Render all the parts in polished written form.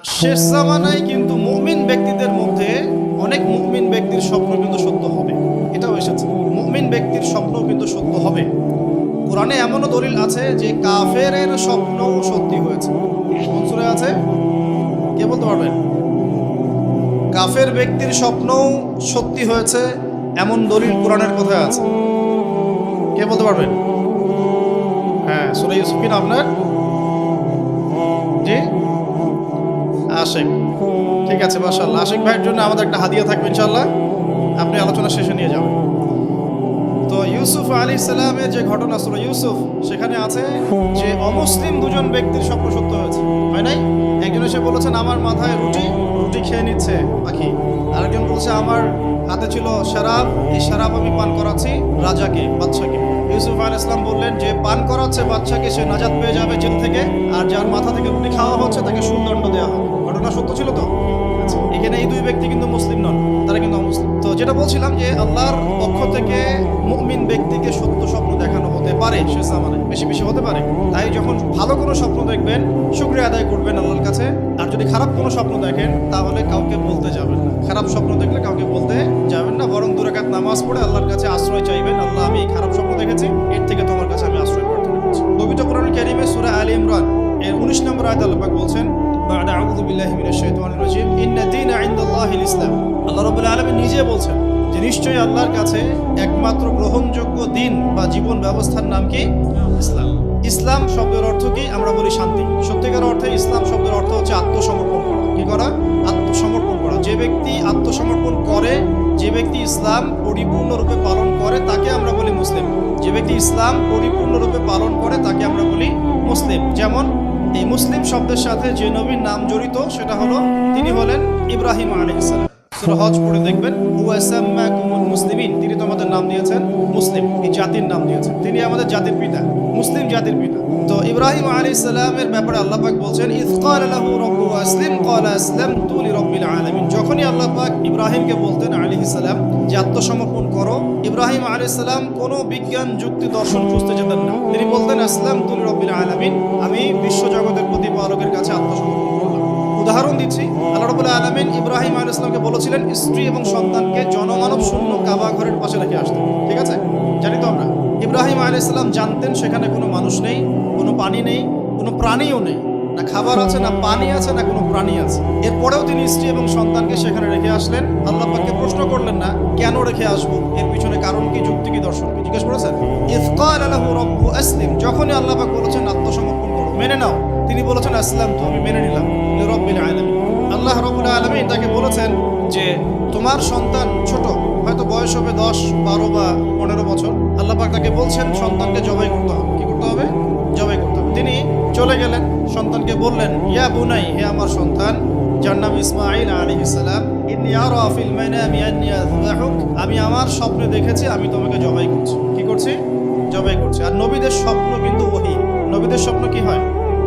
শেষ জামানায় কিন্তু মুমিন ব্যক্তিদের মধ্যে অনেক মুমিন ব্যক্তির স্বপ্ন কিন্তু সত্য হবে, এটাও এসেছে। মুমিন ব্যক্তির স্বপ্ন কিন্তু সত্য হবে। কোরআনে এমনও দলিল আছে যে কাফেরের স্বপ্নও সত্যি হয়েছে। কোন সূরায় আছে কে বলতে পারবেন? কাফের ব্যক্তির স্বপ্নও সত্যি হয়েছে এমন দলিল কোরআনের কোথায় আছে? কে বলতে পারবেন? হ্যাঁ, সূরা ইউসুফ কি না আপনার? জি আশিক, ঠিক আছে, মাশাআল্লাহ। আশিক ভাইয়ের জন্য আমাদের একটা হাদিয়া থাকবে ইনশাআল্লাহ, আপনি আলোচনা শেষে নিয়ে যাবেন। তো ইউসুফ আলাইহিস সালামের যে ঘটনা সূরা ইউসুফ, সেখানে আছে যে অমুসলিম দুজন ব্যক্তির স্বপ্ন সত্য হয়েছে, হয় নাই? একজন এসে বলেছেন আমার মাথায় রুটি খেয়ে নিচ্ছে পাখি, আরেকজন বলছে আমার হাতে ছিল শরাব, এই শরাব আমি পান করাচ্ছি রাজাকে, বাদশাকে। ইউসুফ আলাইহিস সালাম বললেন যে পান করাচ্ছে বাদশাকে সে নাজাত পেয়ে যাবে জেল থেকে, আর যার মাথা থেকে রুটি খাওয়া হচ্ছে তাকে সুদণ্ড দেওয়া হবে। ঘটনা সত্য ছিল তো? এখানে এই দুই ব্যক্তি কিন্তু মুসলিম নন, তারা কিন্তু অমুসলিম। তো যেটা বলছিলাম যে আল্লাহর পক্ষ থেকে মুমিন ব্যক্তিকে সত্য স্বপ্ন দেখানো হতে পারে শেষ জামানায়, বেশি বেশি হতে পারে। তাই যখন ভালো কোনো স্বপ্ন দেখবেন শুকরিয়া আদায় করবেন আল্লাহর কাছে, আর যদি খারাপ কোনো স্বপ্ন দেখেন তাহলে কাউকে বলতে যাবেন না। খারাপ স্বপ্ন দেখলে কাউকে বলতে যাবেন না, বরং 2 রাকাত নামাজ পড়ে আল্লাহর কাছে আশ্রয় চাইবেন। আল্লাহ, আমি এই খারাপ স্বপ্ন দেখেছি, এর থেকে তোমার কাছে আমি আশ্রয় প্রার্থনা করছি। পবিত্র কোরআনুল কারীমে সূরা আলে ইমরান এর 19 নম্বর আয়াতে আল্লাহ পাক বলছেন, বা'দা আউযু বিল্লাহি মিনাশ শাইতানির রাজীম, ইন্না দীনা ইনদাল্লাহিল ইসলাম। আল্লাহ রাব্বুল আলামিন নিজে বলছেন যে নিশ্চয়ই আল্লাহর কাছে একমাত্র গ্রহণযোগ্য দিন বা জীবন ব্যবস্থার নাম কি? ইসলাম। ইসলাম শব্দের অর্থ কি? আমরা বলি শান্তি। সত্যিকার অর্থে ইসলাম শব্দের অর্থ হচ্ছে আত্মসমর্পণ করা। কি করা? আত্মসমর্পণ করা। যে ব্যক্তি আত্মসমর্পণ করে, যে ব্যক্তি ইসলাম পরিপূর্ণরূপে পালন করে, তাকে আমরা বলি মুসলিম। যে ব্যক্তি ইসলাম পরিপূর্ণরূপে পালন করে তাকে আমরা বলি মুসলিম। যেমন এই মুসলিম শব্দের সাথে যে নবীর নাম জড়িত সেটা হলো, তিনি হলেন ইব্রাহিম আলাইহিস সালাম। সূরা হজ পড়ে দেখবেন, ওয়া সাম্মাকুমুল মুসলিমিন, তিনি তোমাদের নাম দিয়েছেন মুসলিম, এই জাতির নাম দিয়েছেন। তিনি আমাদের জাতির পিতা, মুসলিম জাতির পিতা। তো ইব্রাহিম আলাইহিস সালামের ব্যাপারে আল্লাহ পাক বলছেন, ইয ক্বালা লাহু রাব্বুহু আসলিম ক্বালা আসলামতু লিরাব্বিল আলামিন। যখনই আল্লাহ পাক ইব্রাহিমকে বলতেন আলাইহিস সালাম যে আত্মসমর্পণ করো, ইব্রাহিম আলাইহিস সালাম কোনো বিজ্ঞান যুক্তি দর্শন খুঁজতে যেতেন না। তিনি বলতেন আসলামতু লিরাব্বিল আলামিন, আমি বিশ্ব জগতের প্রতিপালকের কাছে আত্মসমর্পণ করলাম। উদাহরণ দিচ্ছি, আল্লাহ রাব্বুল আলামিন ইব্রাহিম আলাইহিস সালামকে বলেছিলেন স্ত্রী এবং সন্তানকে জনমানব শূন্য কাবা ঘরের পাশে রেখে আসতে। ঠিক আছে, জানি তো আমরা। ইব্রাহিম আলাইহিস সালাম জানতেন সেখানে কোনো মানুষ নেই, কোনো পানি নেই, কোনো প্রাণীও নেই, না খাবার আছে, না পানি আছে, না কোনো প্রাণী আছে। এরপরেও তিনি স্ত্রী এবং সন্তানকে সেখানে রেখে আসলেন। আল্লাহ পাককে প্রশ্ন করলেন না কেন রেখে আসবো, এর পিছনে কারণ কি, যুক্তি কি, দর্শন কি, জিজ্ঞেস করেছেন? ইয ক্বালা লাহু রাব্বুহু আসলিম, যখনই আল্লাহ পাক বলেছেন আত্মসমর্পণ করো, মেনে নাও, তিনি বলেছেন আসলামতু, আমি মেনে নিলাম, লিরাব্বিল আলামিন। আল্লাহ রাব্বুল আলামিন তাকে বলেছেন যে তোমার সন্তান ছোট, হয়তো বয়স হবে 10, 12 বা 15 বছর। আল্লাহ পাক তাকে বলছেন সন্তানকে জবাই করতে হবে। কি করতে হবে? জবাই করতে হবে। তিনি চলে গেলেন, সন্তানকে বললেন, ইয়া বুনাই, হে আমার সন্তান, যার নাম ইসমাঈল আলাইহিস সালাম, ইন্নী আরা ফিল মানামি আন্নী আযবাহুক, আমি আমার স্বপ্নে দেখেছি আমি তোমাকে জবাই করছি। কি করছি? জবাই করছি। আর নবীদের স্বপ্ন কিন্তু ওহী। নবীদের স্বপ্ন কি হয়?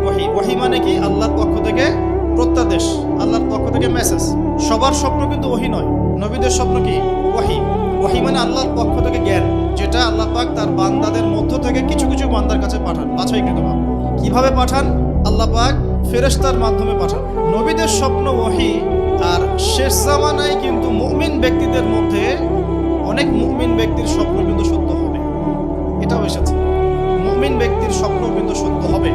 ওহী। ওহী মানে কি? আল্লাহর পক্ষ থেকে প্রত্যাদেশ, আল্লাহর পক্ষ থেকে মেসেজ। সবার স্বপ্ন কিন্তু ওহী নয়। নবীদের স্বপ্ন কি? ওহী। ওহী মানে আল্লাহর পক্ষ থেকে জ্ঞান, যেটা আল্লাহ পাক তার বান্দাদের মধ্য থেকে কিছু কিছু বান্দার কাছে পাঠান, বাছাইকৃতভাবে। কিভাবে পাঠান? আল্লাহ পাক ফেরেশতার মাধ্যমে পাঠান। নবীদের স্বপ্ন ওহী। আর শেষ জামানায় কিন্তু মুমিন ব্যক্তিদের মধ্যে অনেক মুমিন ব্যক্তির স্বপ্ন কিন্তু সত্য হবে, এটাও এসেছে। মুমিন ব্যক্তির স্বপ্ন কিন্তু সত্য হবে।